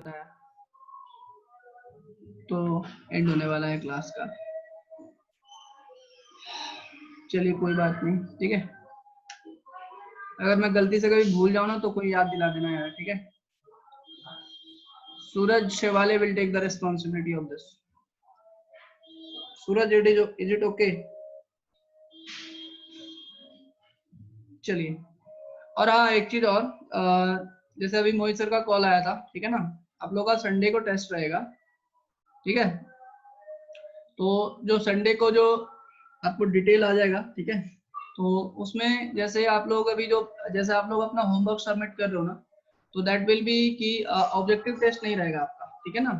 बताया तो एंड होने वाला है क्लास का। चलिए कोई बात नहीं, ठीक है। अगर मैं गलती से कभी भूल जाऊँ ना तो कोई याद दिला देना यार, ठीक है। Suraj Shewale will take the responsibility of this. Suraj, is it okay? चलिए, और हाँ एक चीज और, जैसे अभी मोहित सर का कॉल आया था, ठीक है ना, आप लोग का संडे को टेस्ट रहेगा, ठीक है। तो जो संडे को जो आपको डिटेल आ जाएगा, ठीक है, तो उसमें जैसे आप लोग अभी जो जैसे आप लोग अपना होमवर्क सबमिट कर रहे हो ना, तो दैट विल बी कि ऑब्जेक्टिव टेस्ट नहीं रहेगा आपका, ठीक है ना,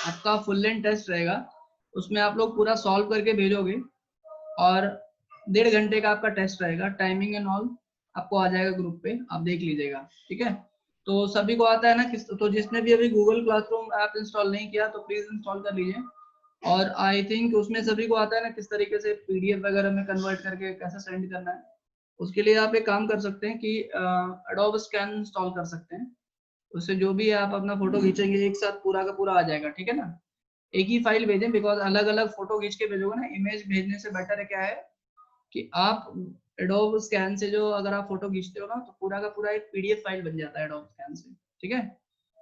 आपका फुल लेंथ टेस्ट रहेगा। उसमें आप लोग पूरा सॉल्व करके भेजोगे और 1.5 घंटे का आपका टेस्ट रहेगा। टाइमिंग एंड ऑल आपको आ जाएगा ग्रुप पे, आप देख लीजिएगा, ठीक है। तो सभी को आता है ना, तो जिसने भी अभी गूगल क्लासरूम ऐप इंस्टॉल नहीं किया तो प्लीज इंस्टॉल कर लीजिए। और आई थिंक उसमें सभी को आता है ना किस तरीके से पीडीएफ वगैरह में कन्वर्ट करके कैसे सेंड करना है। उसके लिए आप एक काम कर सकते हैं कि एडोब स्कैन इंस्टॉल कर सकते हैं। उससे जो भी आप अपना फोटो खींचेंगे एक साथ पूरा का पूरा आ जाएगा, ठीक है ना। एक ही फाइल भेजें, बिकॉज अलग अलग फोटो खींच के भेजोगे ना, इमेज भेजने से बेटर है क्या है कि आप एडोब स्कैन से जो अगर आप फोटो खींचते हो ना तो पूरा का पूरा एक पीडीएफ फाइल बन जाता है एडोब स्कैन से, ठीक है।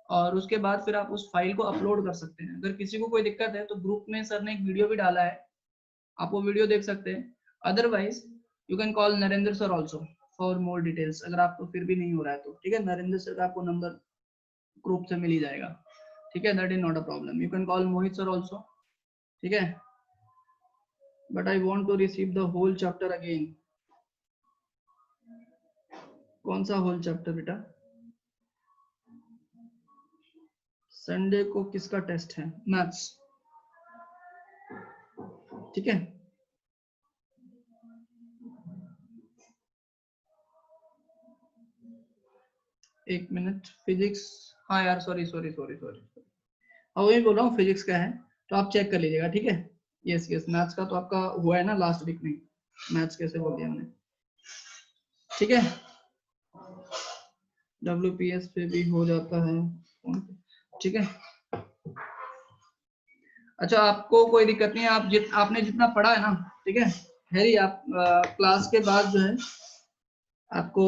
और उसके बाद फिर आप उस फाइल को अपलोड कर सकते हैं। अगर किसी को कोई दिक्कत है तो ग्रुप में सर ने एक वीडियो भी डाला है, आप वो वीडियो देख सकते हैं। Otherwise you can call Narendra sir also for more details. अगर आपको फिर भी नहीं हो रहा है तो ठीक है, नरेंद्र सर का आपको नंबर ग्रुप से मिल ही जाएगा, ठीक है। That is not a problem. You can call Mohit sir also, ठीक है। But I want to receive the whole chapter again. कौन सा होल चैप्टर बेटा? संडे को किसका टेस्ट है? मैथ्स, ठीक है। एक मिनट, फिजिक्स, हाँ यार सॉरी सॉरी सॉरी सॉरी, अब वही बोल रहा हूँ फिजिक्स का है तो आप चेक कर लीजिएगा, ठीक है। यस यस, मैथ्स का तो आपका हुआ है ना लास्ट वीक में, मैथ्स कैसे बोल दिया हमने, ठीक है। WPS पे भी हो जाता है, ठीक है। अच्छा, आपको कोई दिक्कत नहीं है, आपने जितना पढ़ा है ना, ठीक है हैरी, आप क्लास के बाद जो है आपको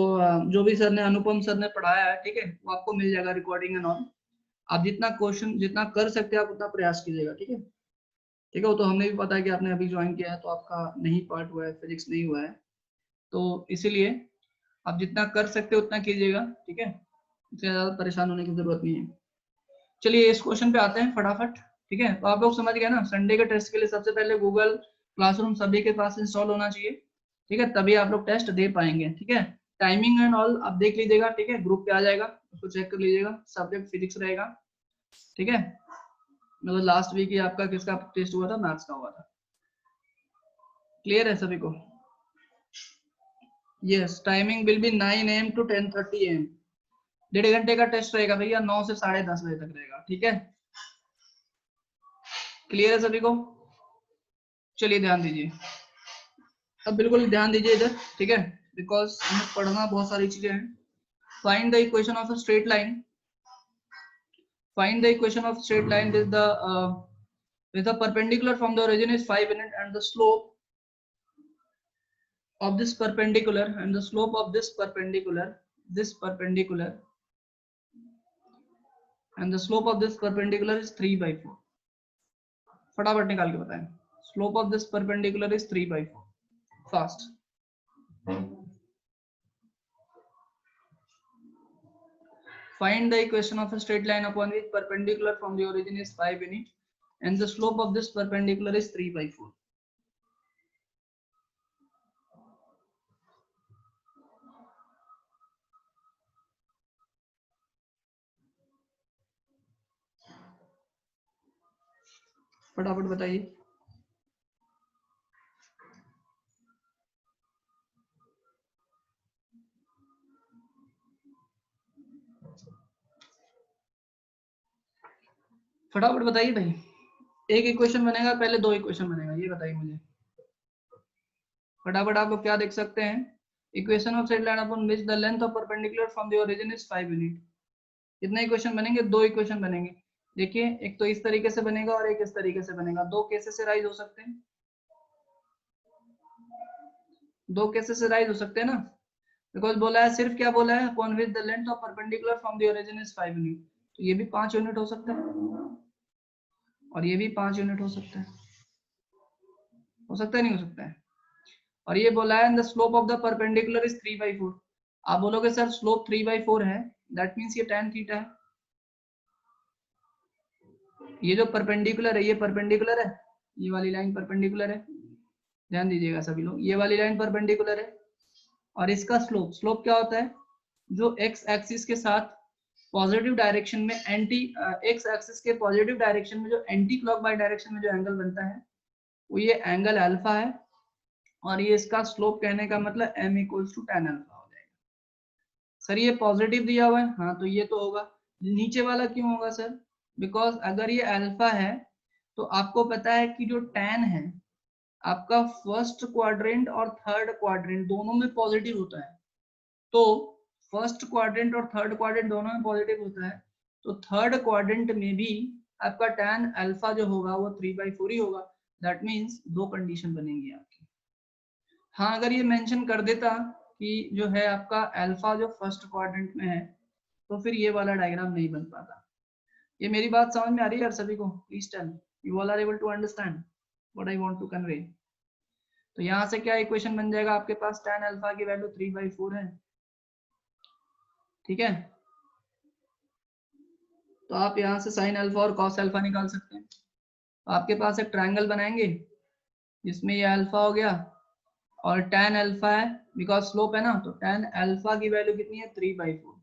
जो भी सर ने, अनुपम सर ने पढ़ाया है, ठीक है, वो आपको मिल जाएगा रिकॉर्डिंग एंड ऑल। आप जितना क्वेश्चन जितना कर सकते हैं आप उतना प्रयास कीजिएगा, ठीक है। ठीक है, वो तो हमें भी पता है कि आपने अभी ज्वाइन किया है तो आपका नहीं पार्ट हुआ है, फिजिक्स नहीं हुआ है, तो इसीलिए आप जितना कर सकते हो उतना कीजिएगा, ठीक है। इससे ज्यादा परेशान होने की जरूरत नहीं है। चलिए इस क्वेश्चन पे आते हैं फटाफट, ठीक है। तो आप लोग समझ गए ना, संडे के टेस्ट के लिए सबसे पहले गूगल क्लासरूम सभी के पास इंस्टॉल होना चाहिए, ठीक है, तभी आप लोग टेस्ट दे पाएंगे, ठीक है। टाइमिंग एंड ऑल आप देख लीजिएगा, ठीक है, ग्रुप पे आ जाएगा, उसको चेक कर लीजिएगा। सब्जेक्ट फिजिक्स रहेगा, ठीक है। मतलब लास्ट वीक ही आपका किसका टेस्ट हुआ था? मैथ्स का हुआ था। क्लियर है सभी को? Yes, timing will be 9 AM to 10:30 AM। 1.5 घंटे का टेस्ट रहेगा भैया, 9 से 10:30 बजे तक रहेगा, ठीक है। क्लियर है सभी को? चलिए ध्यान दीजिए, अब बिल्कुल ध्यान दीजिए इधर, ठीक है, बिकॉज हमें पढ़ना बहुत सारी चीजें हैं। Find the equation of a straight line. Find the equation of straight line with the perpendicular from the origin is 5 unit and the slope of this perpendicular and the slope of this perpendicular and the slope of this perpendicular is 3/4। फटाफट निकाल के बताएं। Slope of this perpendicular is 3/4। Fast. Find the equation of a straight line upon which perpendicular from the origin is 5 unit and the slope of this perpendicular is 3/4। फटाफट बताइए। फटाफट बताइए भाई। एक इक्वेशन बनेगा, पहले 2 इक्वेशन बनेगा, ये बताइए मुझे फटाफट। आप लोग क्या देख सकते हैं? Equation of straight line upon which the length of perpendicular from the origin is 5 unit. कितने इक्वेशन बनेंगे? 2 इक्वेशन बनेंगे। देखिए एक तो इस तरीके से बनेगा और एक इस तरीके से बनेगा। 2 केसेस से राइज हो सकते हैं, 2 केसेस से राइज हो सकते हैं ना, बिकॉज बोला है, सिर्फ क्या बोला है, upon which the length of perpendicular from the origin is 5 unit. तो ये भी 5 यूनिट हो सकता है और ये भी 5 यूनिट हो सकता है। हो सकता है, नहीं हो सकता है? और ये बोला है the slope of the perpendicular is 3/4। आप बोलोगे सर स्लोप 3/4 है, दैट मींस ये tan थीटा है। ये जो परपेंडिकुलर है, ये परपेंडिकुलर है, ये वाली लाइन परपेंडिकुलर है, ध्यान दीजिएगा सभी लोग, ये वाली लाइन परपेंडिकुलर है। और इसका स्लोप, स्लोप क्या होता है, जो एक्स एक्सिस के साथ पॉजिटिव डायरेक्शन में एंटी, एक्स एक्सिस के पॉजिटिव डायरेक्शन में जो एंटी क्लॉकवाइज डायरेक्शन में जो एंगल बनता है वो ये एंगल अल्फा है। और ये इसका स्लोप कहने का मतलब m equals to tan alpha हो जाएगा। सर ये पॉजिटिव दिया हुआ है, हाँ तो ये तो होगा। नीचे वाला क्यों होगा सर? बिकॉज अगर ये अल्फा है तो आपको पता है कि जो tan है आपका फर्स्ट क्वाड्रेंट और थर्ड क्वाड्रेंट दोनों में पॉजिटिव होता है। तो फर्स्ट क्वाड्रेंट और थर्ड क्वाड्रेंट दोनों में पॉजिटिव होता है, तो थर्ड क्वाड्रेंट में भी आपका tan अल्फा जो होगा वो 3/4 ही होगा। दैट मीन्स 2 कंडीशन बनेंगी आपकी। हाँ अगर ये मेंशन कर देता कि जो है आपका अल्फा जो फर्स्ट क्वाड्रेंट में है, तो फिर ये वाला डायग्राम नहीं बन पाता। ये मेरी बात समझ में आ रही है यार सभी को? Please tell you all are able to understand what I want to convey. तो यहाँ से क्या इक्वेशन बन जाएगा आपके पास, tan अल्फा की वैल्यू 3/4 है, ठीक है। तो आप यहाँ से sin अल्फा और cos अल्फा निकाल सकते हैं। तो आपके पास एक ट्रायंगल बनाएंगे जिसमें ये अल्फा हो गया और tan अल्फा है, बिकॉज स्लोप है ना, तो tan अल्फा की वैल्यू कितनी है, 3/4,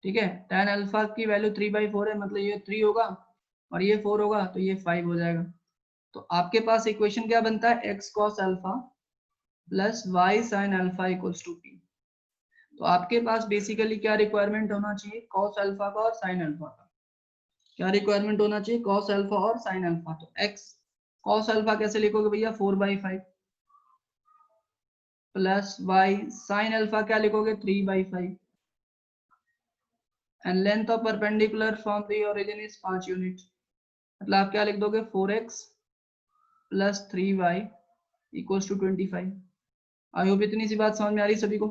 ठीक है। tan अल्फा की वैल्यू 3/4 है, मतलब ये 3 होगा और ये 4 होगा, तो ये 5 हो जाएगा। तो आपके पास इक्वेशन क्या बनता है, x cos alpha plus y sin alpha equals to p। तो आपके पास बेसिकली क्या रिक्वायरमेंट होना चाहिए, cos अल्फा का और sin अल्फा का। क्या रिक्वायरमेंट होना चाहिए, cos अल्फा और sin अल्फा। तो x cos अल्फा कैसे लिखोगे भैया, 4/5 प्लस y sin अल्फा क्या लिखोगे, 3/5 and length of perpendicular from the origin is 5 unit. मतलब आप क्या लिख दोगे, 4x plus 3y equals to 25। I hope इतनी सी बात समझ में आ रही सभी को?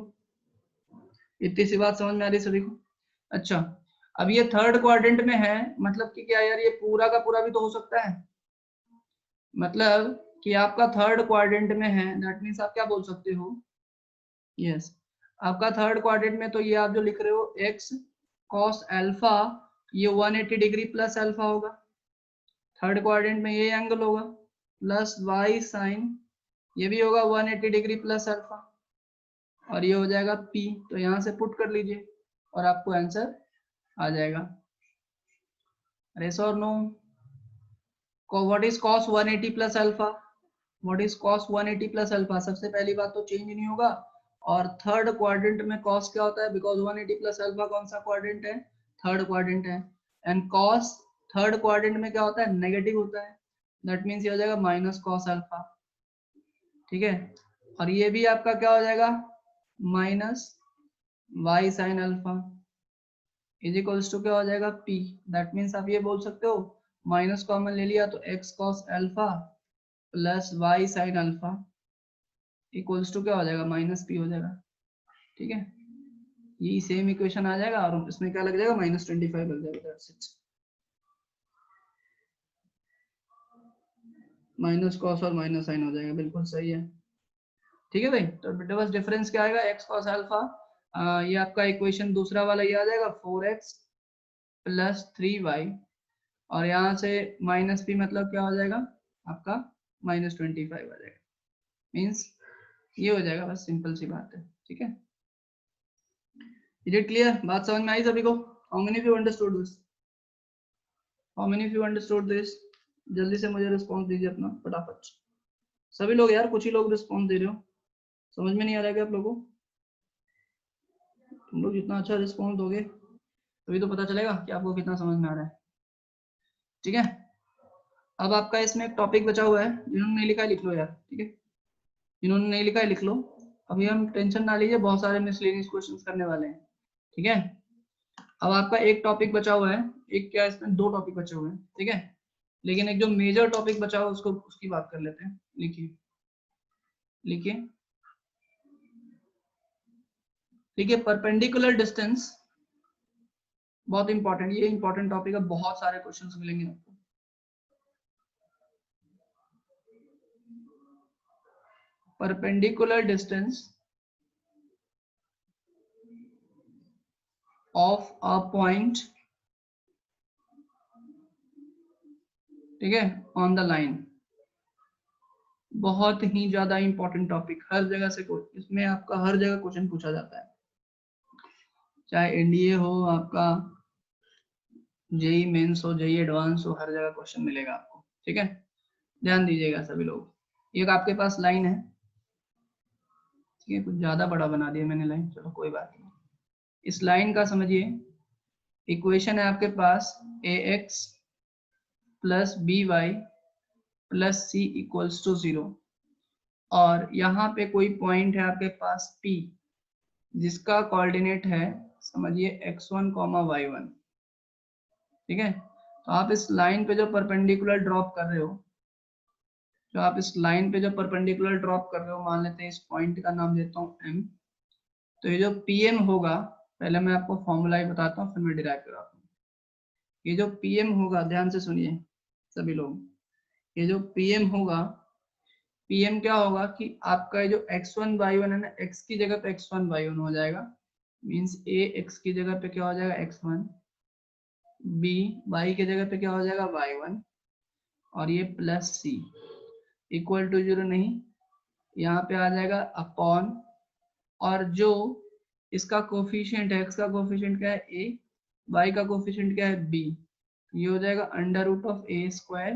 इतनी सी बात समझ में आ रही सभी को? अच्छा, अब ये थर्ड क्वाड्रेंट में है, मतलब कि क्या यार, ये पूरा का पूरा भी तो हो सकता है। मतलब कि आपका थर्ड क्वाड्रेंट में है, दैट मींस आप क्या बोल सकते हो, यस आपका थर्ड क्वाड्रेंट में, तो ये आप जो लिख रहे हो x cos अल्फा, ये 180 डिग्री प्लस अल्फा होगा, थर्ड क्वाड्रेंट में ये एंगल होगा, प्लस y sin ये भी होगा 180 डिग्री प्लस अल्फा, और ये हो जाएगा p। तो यहाँ से पुट कर लीजिए और आपको आंसर आ जाएगा। yes or no? What is cos 180 plus alpha, what is cos 180 plus alpha? सबसे पहली बात तो चेंज नहीं होगा। और थर्ड क्वाड्रेंट में cos क्या होता है, बिकॉज 180 प्लस अल्फा कौन सा क्वाड्रेंट है, थर्ड क्वाड्रेंट है। एंड cos थर्ड क्वाड्रेंट में क्या होता है, नेगेटिव होता है, दैट मीन्स ये हो जाएगा माइनस cos अल्फा, ठीक है। और ये भी आपका क्या हो जाएगा, minus y sin alpha is equals to क्या हो जाएगा, p। दैट मीन्स आप ये बोल सकते हो, माइनस कॉमन ले लिया तो x cos alpha plus y sin alpha equals to क्या हो जाएगा, माइनस p हो जाएगा, ठीक है। यही सेम इक्वेशन आ जाएगा और इसमें क्या लग जाएगा, -25 लग जाएगा, दैट्स इट। माइनस कॉस और माइनस साइन हो जाएगा, बिल्कुल सही है, ठीक है भाई। तो बेटा बस डिफरेंस क्या आएगा, x cos अल्फा, ये आपका इक्वेशन दूसरा वाला ये आ जाएगा 4x प्लस 3y, और यहाँ से माइनस p मतलब क्या हो जाएगा आपका, -25 आ जाएगा। मीन्स ये हो जाएगा, बस सिंपल सी बात है, ठीक है। इज इट क्लियर, बात समझ में आई सभी को? How many of you understood this, how many of you understood this? जल्दी से मुझे रिस्पॉन्स दीजिए अपना फटाफट, सभी लोग यार, कुछ ही लोग रिस्पॉन्स दे रहे हो, समझ में नहीं आ रहा है क्या आप लोगों को? तुम लोग जितना अच्छा रिस्पॉन्स दोगे तभी तो पता चलेगा कि आपको कितना समझ में आ रहा है, ठीक है। अब आपका इसमें एक टॉपिक बचा हुआ है, जिन्होंने नहीं लिखा है लिख लो यार, ठीक है, जिन्होंने नहीं लिखा है लिख लो। अभी हम टेंशन ना लीजिए, बहुत सारे मिसलेनियस क्वेश्चंस करने वाले हैं, ठीक है। अब आपका एक टॉपिक बचा हुआ है, एक क्या इसमें 2 टॉपिक बचे हुए हैं, ठीक है, लेकिन एक जो मेजर टॉपिक बचा हुआ उसको उसकी बात कर लेते हैं। लिखिए लिखिए, ठीक है, परपेंडिकुलर डिस्टेंस बहुत इंपॉर्टेंट, ये इंपॉर्टेंट टॉपिक है, बहुत सारे क्वेश्चंस मिलेंगे आपको। Perpendicular distance of a point, ठीक है, ऑन द लाइन, बहुत ही ज्यादा इंपॉर्टेंट टॉपिक, हर जगह से इसमें आपका हर जगह क्वेश्चन पूछा जाता है, चाहे एनडीए हो, आपका जेई मेंस हो, जेई एडवांस हो, हर जगह क्वेश्चन मिलेगा आपको, ठीक है। ध्यान दीजिएगा सभी लोग। एक आपके पास लाइन है, ठीक है, कुछ ज्यादा बड़ा बना दिया मैंने लाइन, चलो कोई बात नहीं। इस लाइन का समझिए, इक्वेशन है आपके पास ax plus B Y plus C equals to 0, और यहाँ पे कोई पॉइंट है आपके पास P जिसका कोऑर्डिनेट है समझिए x1 y1, ठीक है। तो आप इस लाइन पे जो परपेंडिकुलर ड्रॉप कर रहे हो, जो आप इस लाइन पे जो परपेंडिकुलर ड्रॉप कर रहे हो, मान लेते हैं इस पॉइंट का नाम देता हूँ M, तो ये जो PM होगा, पहले मैं आपको फॉर्मूला ही बताता हूँ फिर मैं डिराइव कराता हूँ। ये जो PM होगा, ध्यान से सुनिए सभी लोग, ये जो PM होगा, PM क्या होगा कि आपका जो x1 y1 है ना, x की जगह पे x1 y1 हो जाएगा, मींस a x की जगह पे क्या हो जाएगा x1, b y की जगह पे क्या हो जाएगा y1, और ये प्लस c इक्वल टू 0 नहीं, यहाँ पे आ जाएगा अपॉन, और जो इसका कोफिशिएंट है, x का कोफिशिएंट क्या है a, y का कोफिशिएंट क्या है b, ये हो जाएगा under root of a square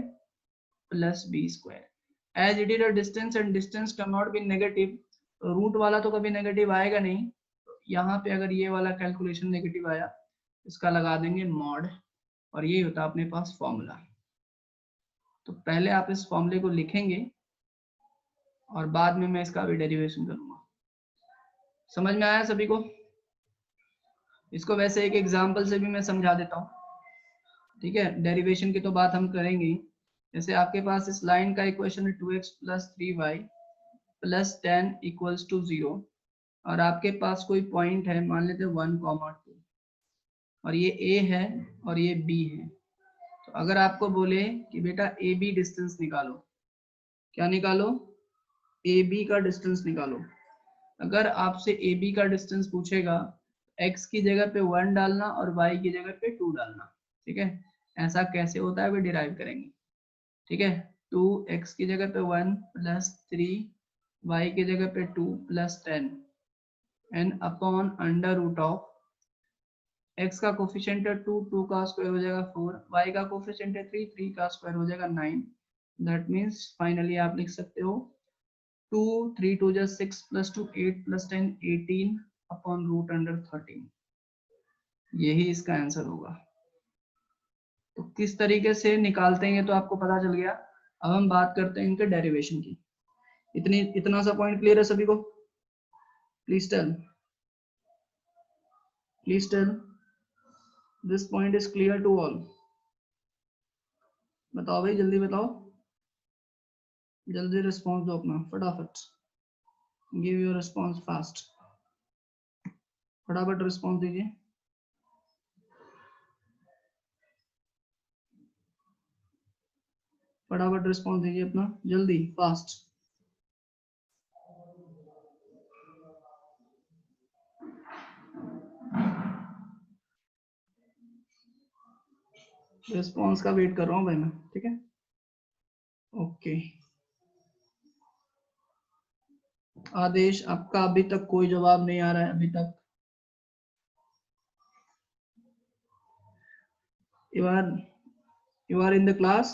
plus b square. As it is a distance and distance can not be negative, root वाला तो कभी नेगेटिव आएगा नहीं, तो यहाँ पे अगर ये वाला कैलकुलेशन नेगेटिव आया, इसका लगा देंगे मॉड, और ये होता है अपने पास फॉर्मूला। तो पहले आप इस फॉर्मूले को लिखेंगे और बाद में मैं इसका भी डेरिवेशन करूंगा। समझ में आया सभी को? इसको वैसे एक एग्जाम्पल से भी मैं समझा देता हूँ, ठीक है, डेरिवेशन की तो बात हम करेंगे। जैसे आपके पास इस लाइन का इक्वेशन है 2x plus 3y plus 10 equals to 0, और आपके पास कोई पॉइंट है, मान लेते हैं 1, 2, और ये a है और ये b है। तो अगर आपको बोले कि बेटा ए बी डिस्टेंस निकालो, क्या निकालो? ए बी का डिस्टेंस निकालो। अगर आपसे ए बी का डिस्टेंस पूछेगा, x की जगह पे 1 डालना और y की जगह पे 2 डालना, ठीक है। ऐसा कैसे होता है वो डिराइव करेंगे, ठीक है। 2x की जगह पे 1 प्लस 3, y की जगह पे 2 plus 10 and upon under root of, x का कोफिशिएंट है 2, 2 का स्क्वायर हो जाएगा 4, y का कोफिशिएंट है 3, 3 का स्क्वायर हो जाएगा 9। दैट मीन्स फाइनली आप लिख सकते हो 2, 3 2 जा 6 plus 2 8 plus 10 18 upon root under 13, यही इसका आंसर होगा। तो किस तरीके से निकालते हैं तो आपको पता चल गया। अब हम बात करते हैं इनके डेरिवेशन की। इतना सा पॉइंट क्लियर है सभी को? Please tell this point is clear to all. बताओ भाई, जल्दी बताओ, जल्दी रिस्पॉन्स दो अपना फटाफट, गिव योर रिस्पॉन्स फास्ट, फटाफट रिस्पॉन्स दीजिए। फटाफट रिस्पॉन्स दीजिए अपना, जल्दी फास्ट। रिस्पॉन्स का वेट कर रहा हूँ भाई मैं, ठीक है। ओके, आदेश आपका अभी तक कोई जवाब नहीं आ रहा है अभी तक। You are in the class?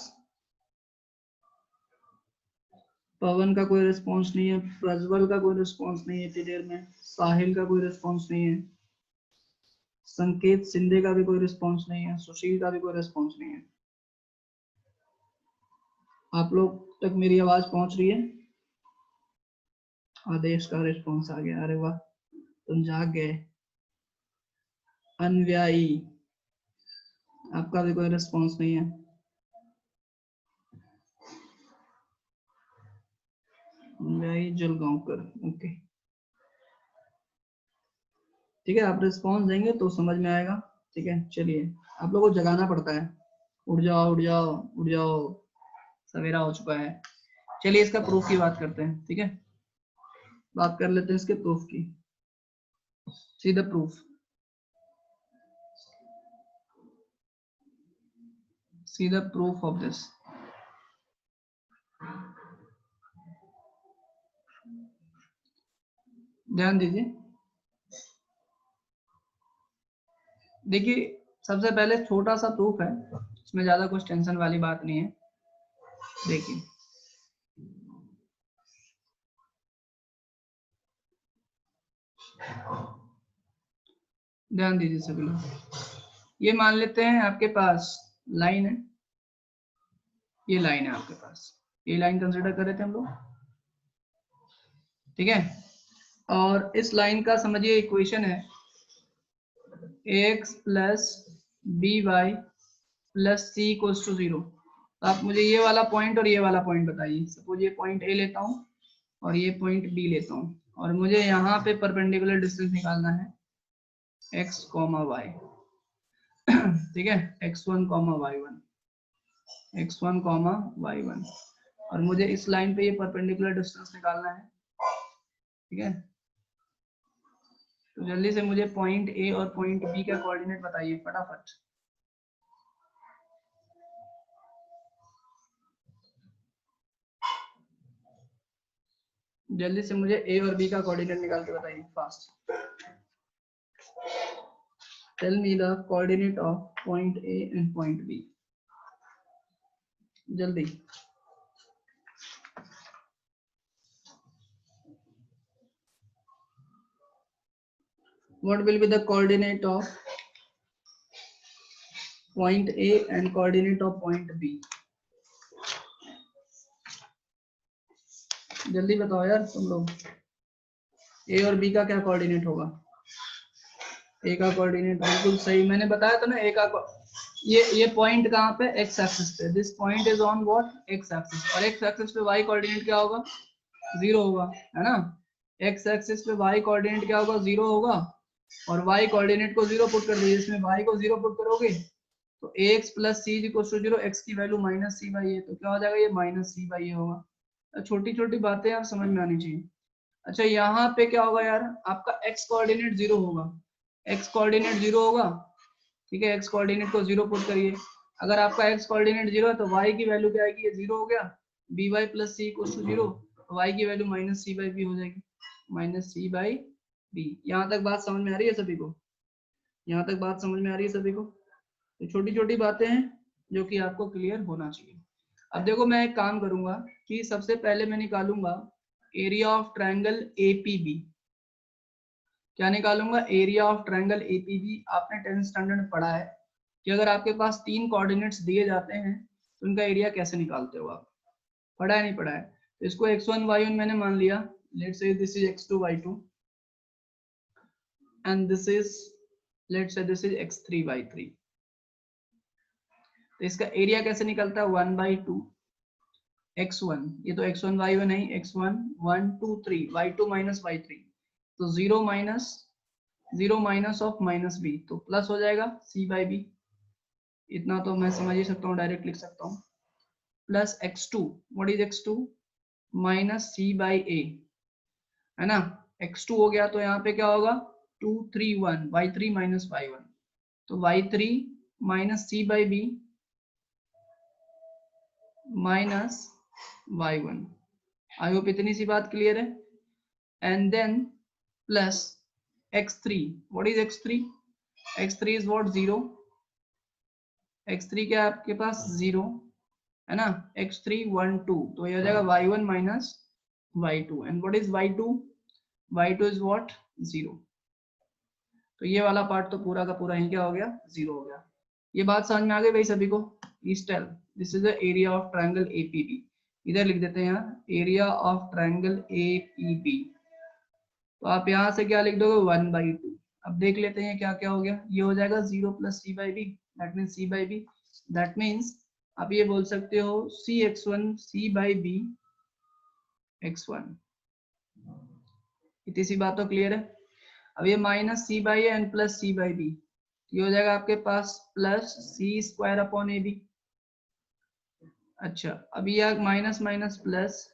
Pawan का कोई रिस्पॉन्स नहीं है, प्रज्वल का कोई रिस्पॉन्स नहीं है पीरियड में, साहिल का कोई रिस्पॉन्स नहीं है, संकेत सिंधे का भी कोई रिस्पॉन्स नहीं है, सुशील का भी कोई रिस्पॉन्स नहीं है। आप लोग तक मेरी आवाज पहुंच रही है? आदेश का रिस्पॉन्स आ गया, अरे वाह, तुम जाग गए। अनव्यायी, आपका भी कोई रिस्पॉन्स नहीं है। अनव्यायी जलगांवकर, ओके ठीक है, आप रिस्पॉन्स देंगे तो समझ में आएगा। ठीक है चलिए, आप लोगों को जगाना पड़ता है, उठ जाओ उठ जाओ उठ जाओ, सवेरा हो चुका है। चलिए इसका प्रूफ की बात करते हैं। ठीक है, बात कर लेते हैं इसके प्रूफ की। See the proof, see the proof of this. ध्यान दीजिए, देखिए सबसे पहले छोटा सा प्रूफ है, इसमें ज्यादा कुछ टेंशन वाली बात नहीं है। देखिए ध्यान दीजिए सभी लोग, ये मान लेते हैं आपके पास लाइन है, ये लाइन है आपके पास, ये लाइन कंसिडर कर रहे थे हम लोग। ठीक है, और इस लाइन का समझिए इक्वेशन है ax plus B Y plus C equals to 0। तो आप मुझे ये वाला पॉइंट और ये वाला पॉइंट बताइए। सपोज ये पॉइंट ए लेता हूँ और ये पॉइंट बी लेता हूँ, और मुझे यहाँ पे परपेंडिकुलर डिस्टेंस निकालना है x कॉमा y। ठीक है, x1 comma y1, x1 comma y1, और मुझे इस लाइन पे ये परपेंडिकुलर डिस्टेंस निकालना है। ठीक है, तो जल्दी से मुझे पॉइंट ए और पॉइंट बी का कोऑर्डिनेट बताइए फटाफट। जल्दी से मुझे ए और बी का कोऑर्डिनेट निकाल के बताइए fast. Tell me the coordinate of point A and point B, जल्दी। What will be the coordinate of point A and coordinate of point B? जल्दी बताओ यार तुम लोग, ए और बी का क्या कोऑर्डिनेट होगा? ए का कोऑर्डिनेट बिल्कुल सही मैंने बताया था ना, ए का ये पॉइंट कहाँ पे, एक्स एक्सिस पे। This point is on what, x axis, और एक्स एक्सिस पे वाई कोऑर्डिनेट क्या होगा, 0 होगा, है ना। एक्स एक्सिस पे वाई कोऑर्डिनेट क्या होगा, 0 होगा, और वाई कोऑर्डिनेट को 0 पुट कर दीजिए। इसमें वाई को 0 पुट करोगे तो ax plus C equal to 0, X की value minus C by A, तो क्या हो जाएगा, ये माइनस सी बाई ए होगा। छोटी छोटी बातें आप समझ में आनी चाहिए। अच्छा यहाँ पे क्या होगा यार, आपका x कोऑर्डिनेट 0 होगा, x कोऑर्डिनेट 0 होगा। ठीक है, x कोऑर्डिनेट को 0 पुट करिए। अगर आपका x कोऑर्डिनेट 0 है तो y की वैल्यू क्या आएगी, ये 0 हो गया, B Y plus C equal to 0, y की value minus C by B हो जाएगी, माइनस सी बाई बी। यहाँ तक बात समझ में आ रही है सभी को? यहाँ तक बात समझ में आ रही है सभी को? तो छोटी छोटी बातें हैं जो कि आपको क्लियर होना चाहिए। अब देखो मैं एक काम करूंगा कि सबसे पहले मैं निकालूंगा एरिया ऑफ ट्रायंगल एपीबी। क्या निकालूंगा, एरिया ऑफ ट्रायंगल एपीबी। आपने 10th स्टैंडर्ड में पढ़ा है कि अगर आपके पास 3 कोऑर्डिनेट्स दिए जाते हैं तो उनका एरिया कैसे निकालते हो आप, पढ़ा है नहीं पढ़ा है? तो इसको x1 y1 मैंने मान लिया, let's say this is x2 y2 and this is, let's say this is x3 y3। तो इसका एरिया कैसे निकलता है, 1/2 x1, ये तो x1 y1 नहीं, x1 1 2 3 y2 माइनस y3, तो 0 माइनस ऑफ माइनस बी, तो प्लस हो जाएगा c बाई बी। इतना तो मैं समझ ही सकता हूँ, डायरेक्ट लिख सकता हूँ, plus x2, what is x2, minus c by a, है ना। x2 हो गया तो यहाँ पे क्या होगा, 2 3 1 y3 माइनस y1, तो y3 minus c by B minus y1। I hope इतनी सी बात क्लियर है। And then plus x3, what is x3, x3 is what, 0, x3 क्या है आपके पास, 0, है ना। x3 1 2, तो ये हो जाएगा y1 minus y2, and what is y2, y2 is what, 0। तो ये वाला पार्ट तो पूरा का पूरा ही क्या हो गया, 0 हो गया। ये बात समझ में आ गई भाई सभी को? Please tell, this is the area of triangle APB. इधर लिख देते हैं यहाँ, एरिया ऑफ ट्रायंगल एपीबी। तो आप यहाँ से क्या लिख दोगे, 1/2, अब देख लेते हैं क्या क्या हो गया। ये हो जाएगा 0 plus C by B, that means C by B, that means आप ये बोल सकते हो सी x1 C by B x1। इतनी सी बात तो क्लियर है। अब ये minus C by a and plus C by b, ये हो जाएगा आपके पास plus c square upon a b. अच्छा, अब ये माइनस माइनस प्लस,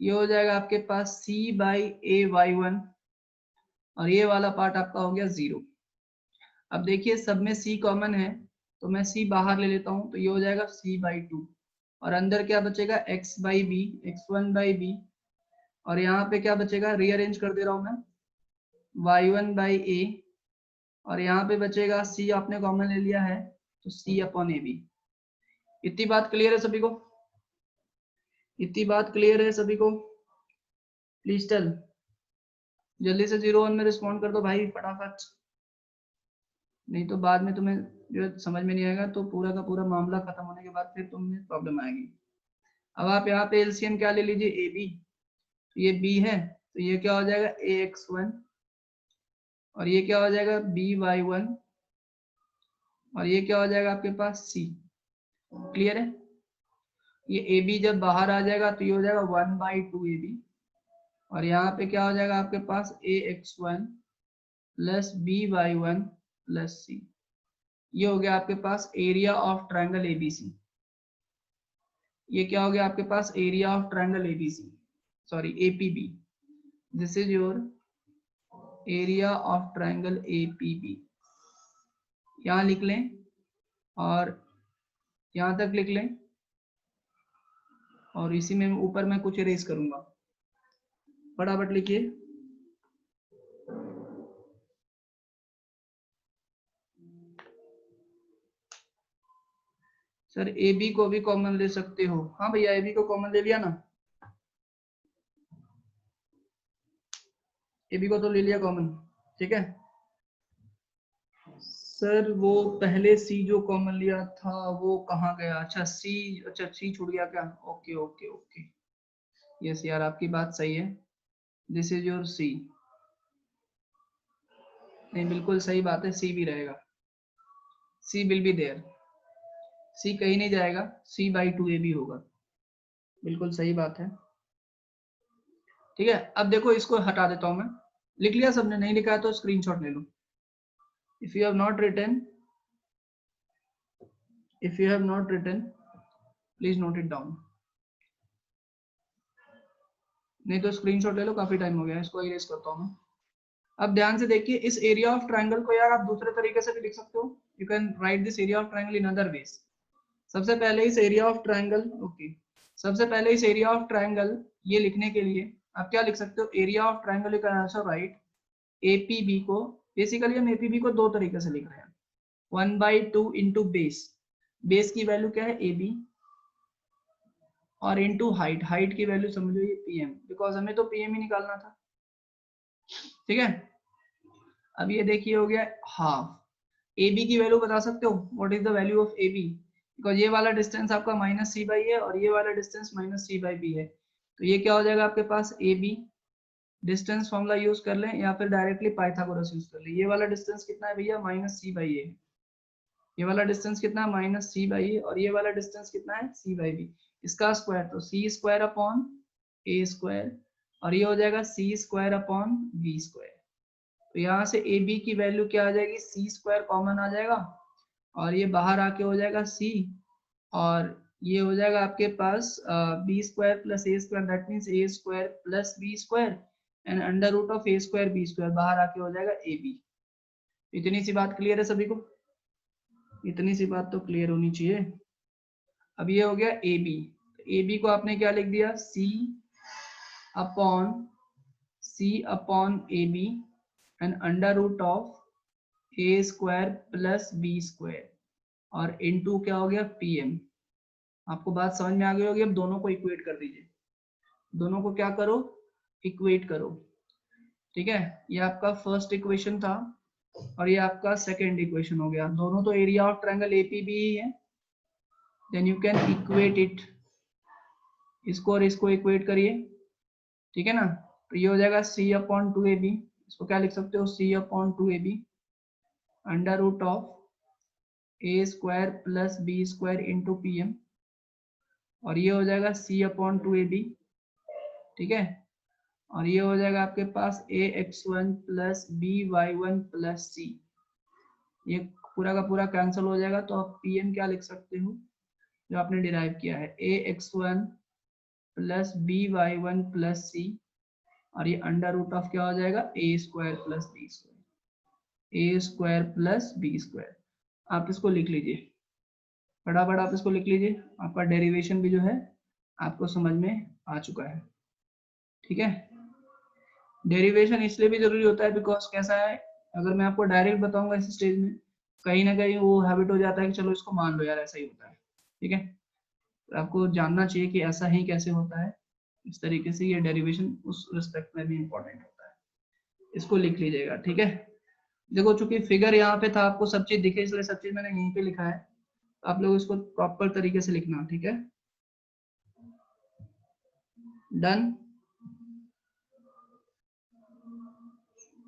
ये हो जाएगा आपके पास सी बाई ए वाई वन, और ये वाला पार्ट आपका हो गया 0। अब देखिए सब में c कॉमन है, तो मैं c बाहर ले लेता हूँ, तो ये हो जाएगा c बाई टू, और अंदर क्या बचेगा x by B, x1 by B, और यहाँ पे क्या बचेगा, रीअरेंज कर दे रहा हूँ मैं, y1 बाई ए, और यहाँ पे बचेगा c आपने कॉमन ले लिया है तो c अपॉन ए बी। इतनी बात क्लियर है सभी को? इतनी बात क्लियर है सभी को? प्लीज टेल, जल्दी से 01 में रिस्पॉन्ड कर दो भाई फटाफट, नहीं तो बाद में तुम्हें जो है समझ में नहीं आएगा, तो पूरा का पूरा मामला खत्म होने के बाद फिर तुम्हें प्रॉब्लम आएगी। अब आप यहाँ पे एलसीएम क्या ले लीजिए, ए बी, तो ये बी है तो ये क्या हो जाएगा ए एक्स वन, और ये क्या हो जाएगा बी वाई वन, और ये क्या हो जाएगा आपके पास सी। क्लियर है? ये ए बी जब बाहर आ जाएगा तो ये हो जाएगा 1/2 ए बी, और यहाँ पे क्या हो जाएगा आपके पास a x one plus B y one plus c. ये हो गया आपके पास एरिया ऑफ ट्रायंगल एबीसी। ये क्या हो गया आपके पास area of triangle ABC, sorry APB, this is your area of triangle APB. यहाँ लिख लें और यहाँ तक लिख लें, और इसी में ऊपर मैं कुछ इरेज करूंगा, फटाफट लिखिए। सर ए बी को भी कॉमन ले सकते हो, हाँ भैया ए बी को कॉमन ले लिया ना, ए बी को तो ले लिया कॉमन, ठीक है। सर वो पहले सी जो कॉमन लिया था वो कहाँ गया, अच्छा सी, अच्छा सी छूट गया क्या, ओके ओके ओके, यस यार आपकी बात सही है, दिस इज योर सी, नहीं बिल्कुल सही बात है, सी भी रहेगा, सी विल बी देयर, सी कहीं नहीं जाएगा, सी बाई टू ए बी होगा, बिल्कुल सही बात है। ठीक है, अब देखो इसको हटा देता हूं मैं, लिख लिया सबने, नहीं लिखा है तो स्क्रीनशॉट ले लो। If you have not written, if you have not written please note it down, नहीं तो स्क्रीनशॉट ले लो, काफी टाइम हो गया, इसको इरेज करता हूं मैं। अब ध्यान से देखिए, इस एरिया ऑफ ट्रायंगल को यार आप दूसरे तरीके से भी लिख सकते हो, you can write this area of triangle in other ways. सबसे पहले इस एरिया ऑफ ट्रायंगल, ओके, सबसे पहले इस एरिया ऑफ ट्रायंगल ये लिखने के लिए आप क्या लिख सकते हो, area of triangle you can also right APB को, बेसिकली हम एपीबी को दो तरीके से लिख रहे हैं, 1/2 इंटू बेस, बेस की वैल्यू क्या है ए बी, और इंटू हाइट, हाइट की वैल्यू समझो ये पीएम, बिकॉज हमें तो पीएम ही निकालना था, ठीक है। अब ये देखिए हो गया हाफ, ए बी की वैल्यू बता सकते हो, what is the value of A B, because ये वाला डिस्टेंस आपका माइनस सी बाई है और ये वाला distance minus C by b है, तो ये क्या हो जाएगा आपके पास a b, distance formula use कर लें या फिर डायरेक्टली पाइथागोरस यूज कर लें। ये वाला डिस्टेंस कितना है भैया, माइनस सी बाई ए, ये वाला डिस्टेंस कितना है माइनस सी बाई ए, और ये वाला डिस्टेंस कितना है सी बाई बी, इसका स्क्वायर तो सी स्क्वायर अपॉन ए स्क्वायर, और ये हो जाएगा सी स्क्वायर अपॉन बी स्क्वायर। तो यहाँ से ए बी की वैल्यू क्या आ जाएगी, सी स्क्वायर कॉमन आ जाएगा, और ये बाहर आके हो जाएगा सी, और ये हो जाएगा आपके पास b square plus a square, that means a square plus b square, and under root of a square b square, बाहर आके हो जाएगा ए बी। इतनी सी बात क्लियर है सभी को? इतनी सी बात तो क्लियर होनी चाहिए। अब ये हो गया ए बी, ए बी को आपने क्या लिख दिया, c upon a b and under root of a square plus b square, और इनटू क्या हो गया पीएम। आपको बात समझ में आ गई होगी। अब दोनों को इक्वेट कर दीजिए, दोनों को क्या करो, इक्वेट करो, ठीक है। ये आपका फर्स्ट इक्वेशन था और ये आपका सेकंड इक्वेशन हो गया, दोनों तो एरिया ऑफ ट्रायंगल एपीबी ही है, then you can equate it, इसको और इसको इक्वेट करिए, ठीक है ना। तो ये हो जाएगा C upon two A B इसको क्या लिख सकते हो, c/2ab under root of a² plus b² into pm, और ये हो जाएगा c/2ab, ठीक है। और ये हो जाएगा आपके पास ax1 plus by1 plus c, ये पूरा का पूरा कैंसिल हो जाएगा, तो आप pm क्या लिख सकते हो जो आपने डिराइव किया है, ax1 plus by1 plus c, और ये अंडर रूट ऑफ क्या हो जाएगा, a² plus b², a² plus b²। आप इसको लिख लीजिए फटाफट, आप इसको लिख लीजिए, आपका डेरिवेशन भी जो है आपको समझ में आ चुका है, ठीक है। डेरिवेशन इसलिए भी जरूरी होता है बिकॉज कैसा है, अगर मैं आपको डायरेक्ट बताऊंगा इस स्टेज में, कहीं ना कहीं वो हैबिट हो जाता है कि चलो इसको मान लो यार ऐसा ही होता है, ठीक है। तो आपको जानना चाहिए कि ऐसा ही कैसे होता है, इस तरीके से ये डेरिवेशन उस रिस्पेक्ट में भी इम्पोर्टेंट होता है, इसको लिख लीजिएगा, ठीक है। देखो चूंकि फिगर यहाँ पे था, आपको सब चीज दिखे इसलिए सब चीज मैंने यहीं पे लिखा है, आप लोग इसको प्रॉपर तरीके से लिखना, ठीक है। Done,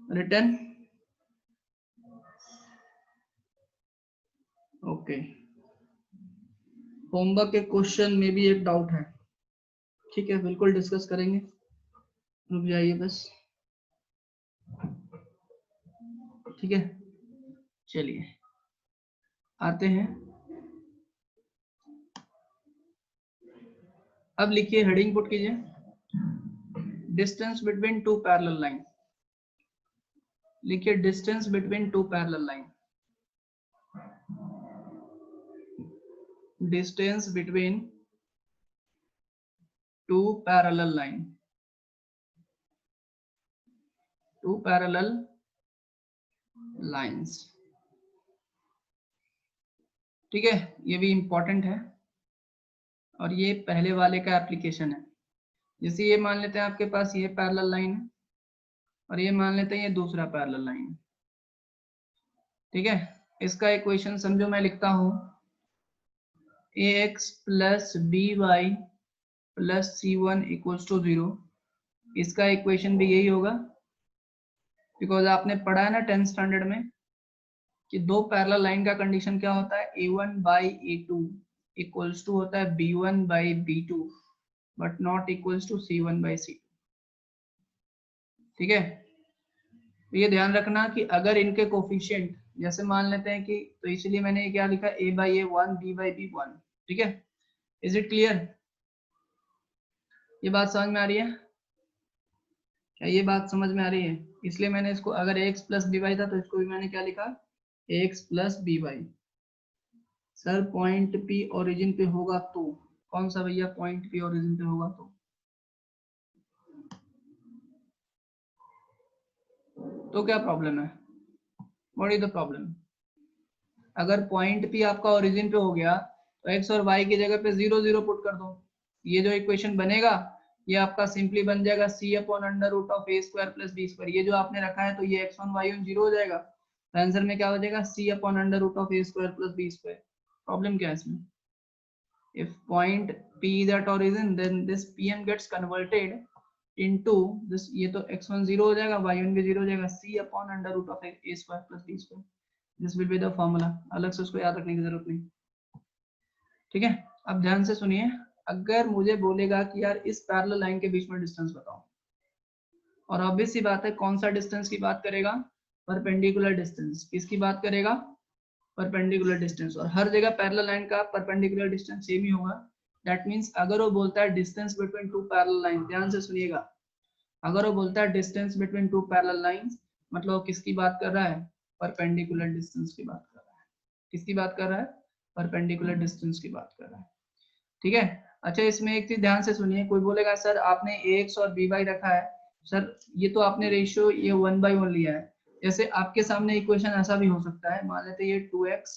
written, okay. होमवर्क के क्वेश्चन में भी एक डाउट है, ठीक है, बिल्कुल डिस्कस करेंगे, रुक जाइए बस, ठीक है। चलिए आते हैं, अब लिखिए, हेडिंग पुट कीजिए, distance between two parallel line, लिखिए distance between two parallel line, distance between two parallel line, two parallel lines, ठीक है। ये भी इंपॉर्टेंट है और ये पहले वाले का एप्लीकेशन है। जैसे ये मान लेते हैं आपके पास ये पैरेलल लाइन है और ये मान लेते हैं ये दूसरा पैरेलल लाइन है, ठीक है। इसका इक्वेशन समझो मैं लिखता हूं, ax plus by plus c1 equals to 0, इसका इक्वेशन भी यही होगा बिकॉज आपने पढ़ा है ना 10th स्टैंडर्ड में कि दो पैरेलल लाइन का कंडीशन क्या होता है, a1 by a2 equals to होता है b1 by b2 but not equals to c1 by c2, ठीक है। तो ये ध्यान रखना कि अगर इनके कोफिशिएंट जैसे मान लेते हैं कि, तो इसलिए मैंने ये क्या लिखा, a by a 1, b by b 1, ठीक है। इज इट क्लियर, ये बात समझ में आ रही है क्या, ये बात समझ में आ रही है। इसलिए मैंने इसको, अगर ax प्लस बी वाई था तो इसको भी मैंने क्या लिखा, ax plus B Y. Sir point P origin पे होगा तो कौन सा भैया, पॉइंट P ओरिजिन पे होगा तो क्या प्रॉब्लम है, व्हाट इज द प्रॉब्लम। अगर पॉइंट P आपका ओरिजिन पे हो गया तो x और y की जगह पे 0 0 पुट कर दो, ये जो इक्वेशन बनेगा ये आपका सिंपली बन जाएगा c upon under root of a square plus b square, ये जो आपने रखा है तो ये x1 y1 0 हो जाएगा, तो आंसर में क्या हो जाएगा c upon under root of a square plus b square. Problem क्या है इसमें, if point P is at origin then this PM gets converted into this, ये तो x1 0 हो जाएगा, y1 भी 0 हो जाएगा, c upon under root of a square plus b square, this will be the formula, अलग से उसको याद रखने की जरूरत नहीं, ठीक है। अब ध्यान से सुनिए, अगर मुझे बोलेगा कि यार इस पैरेलल लाइन के बीच में डिस्टेंस बताओ, और ऑब्वियस सी बात है कौन सा डिस्टेंस की बात करेगा, परपेंडिकुलर डिस्टेंस, किसकी बात करेगा, परपेंडिकुलर डिस्टेंस, और हर जगह पैरेलल लाइन का परपेंडिकुलर डिस्टेंस सेम ही होगा। दैट मींस अगर वो बोलता है distance between two parallel line, ध्यान से सुनिएगा, अगर वो बोलता है distance between two parallel lines, मतलब किसकी बात कर रहा है, परपेंडिकुलर डिस्टेंस की बात कर रहा है, किसकी बात कर रहा है, परपेंडिकुलर डिस्टेंस की बात कर रहा है, ठीक है। अच्छा इसमें एक चीज ध्यान से सुनिए, कोई बोलेगा सर आपने ax और by रखा है, सर ये तो आपने रेशियो ये 1/1 लिया है, जैसे आपके सामने इक्वेशन ऐसा भी हो सकता है, मान लेते ये 2x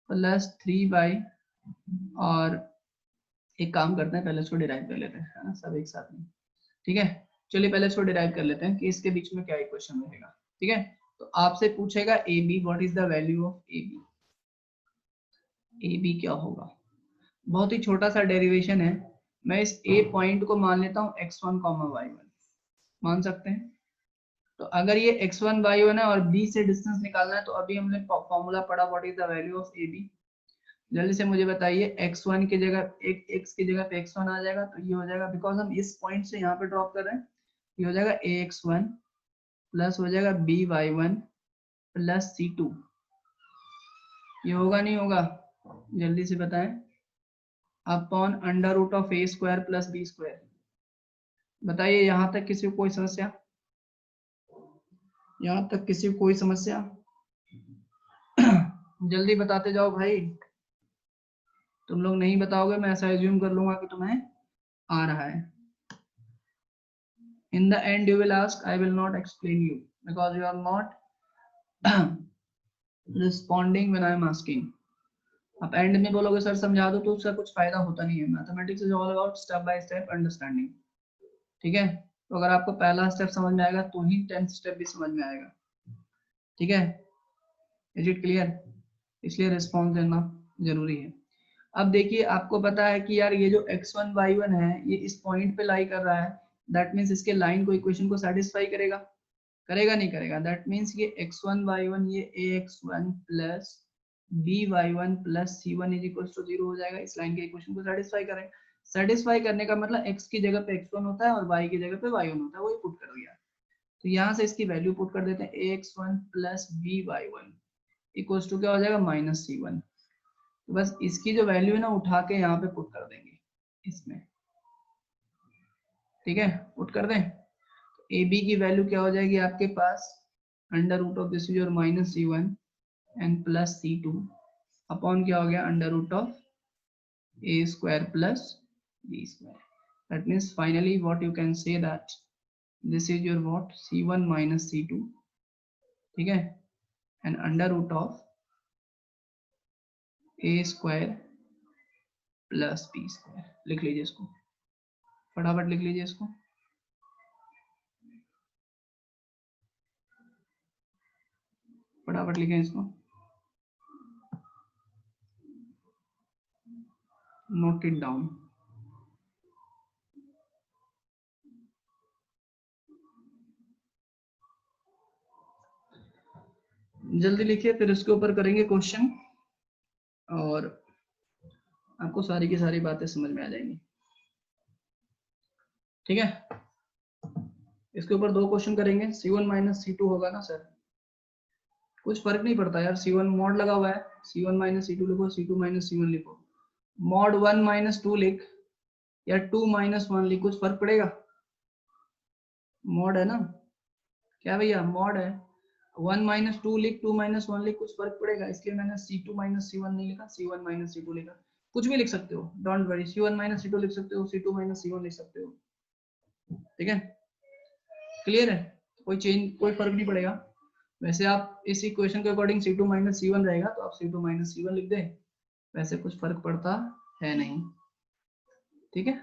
प्लस 3y, और एक काम करते हैं पहले इसको डिराइव कर लेते हैं, है ना, सब एक साथ में, ठीक है। चलिए पहले इसको डिराइव कर लेते हैं कि इसके बीच में क्या इक्वेशन रहेगा, ठीक है। तो आपसे पूछेगा A B, what is the value of A B, A B क्या होगा, बहुत ही छोटा सा डेरिवेशन है, मैं इस ए पॉइंट को मान लेता हूँ x1, y1 मान सकते हैं, तो अगर ये x1 y1 है और b से डिस्टेंस निकालना है तो अभी हमने फॉर्मूला पढ़ा what is the value of ab। जल्दी से मुझे बताइए x1 की जगह x की जगह पे x1 आ जाएगा तो ये हो जाएगा, बिकॉज हम इस पॉइंट से यहाँ पे ड्रॉप कर रहे हैं, ये हो जाएगा ax1 प्लस हो जाएगा by1 प्लस c2। ये होगा नहीं होगा, जल्दी से बताएं। Upon under root of a square plus b square. बताइए यहाँ तक किसी को कोई समस्या? यहाँ तक किसी को कोई समस्या? जल्दी बताते जाओ भाई, तुम लोग नहीं बताओगे मैं ऐसा एज्यूम कर लूंगा कि तुम्हें आ रहा है। In the end you will ask, I will not explain you because you are not responding when I am asking. आप एंड में बोलोगे सर समझा दो तो उसका कुछ फायदा होता नहीं है। Mathematics is all about step by step understanding, ठीक है? तो अगर आपको पहला स्टेप समझ में आएगा तो ही 10th स्टेप भी समझ में आएगा, ठीक है? Is it clear? इसलिए रिस्पॉन्स देना जरूरी है। अब देखिए आपको पता है कि यार ये जो x1 y1 है ये इस पॉइंट पे लाई कर रहा है, दैट मीन्स इसके लाइन को इक्वेशन को सेटिस्फाई करेगा, करेगा नहीं करेगा? दैट मीन्स ये x1 y1 ये ax1 plus by1 plus c1 is equal to 0 हो जाएगा, इस लाइन के इक्वेशन को सेटिस्फाई करें। सेटिस्फाई करने का मतलब x की जगह पे x1 होता है और y की जगह पे y1 होता है, वही पुट कर दिया। तो यहाँ से इसकी वैल्यू पुट कर देते हैं, ax1 plus by1 equal to क्या हो जाएगा, माइनस c1। तो बस इसकी जो वैल्यू है ना उठा के यहाँ पे पुट कर देंगे इसमें, ठीक है? पुट कर दें तो ए बी की वैल्यू क्या हो जाएगी आपके पास, under root of this is your minus c1 and plus c2 upon क्या हो गया, under root of a square plus b square. That means finally what you can say that this is your what, c1 minus c2, ठीक है? And under root of a square plus b square. लिख लीजिए इसको, फटाफट लिख लीजिए इसको। फटाफट लिखें इसको, नोट इट डाउन। जल्दी लिखिए, फिर इसके ऊपर करेंगे क्वेश्चन और आपको सारी की सारी बातें समझ में आ जाएंगी, ठीक है? इसके ऊपर 2 क्वेश्चन करेंगे। c1 माइनस c2 होगा ना सर? कुछ फर्क नहीं पड़ता यार, c1 मॉड लगा हुआ है, c1 माइनस c2 लिखो, c2 माइनस c1 लिखो, मॉड 1 माइनस 2 लिख या 2 माइनस 1 लिख, कुछ फर्क पड़ेगा? मॉड है ना, क्या भैया मॉड है। 1 माइनस 2 लिख, 2 माइनस 1 लिख, कुछ फर्क पड़ेगा? इसलिए मैंने c2 माइनस c1 नहीं लिखा, c1 माइनस c2 लिखा। कुछ भी लिख सकते हो, don't worry, c1 minus c2 लिख सकते हो, c2 माइनस c1 लिख सकते हो, ठीक है? क्लियर है? कोई चेंज, कोई फर्क नहीं पड़ेगा। वैसे आप इस इक्वेशन के अकॉर्डिंग c2 माइनस c1 रहेगा तो आप c2 माइनस c1 लिख दें, वैसे कुछ फर्क पड़ता है नहीं, ठीक है?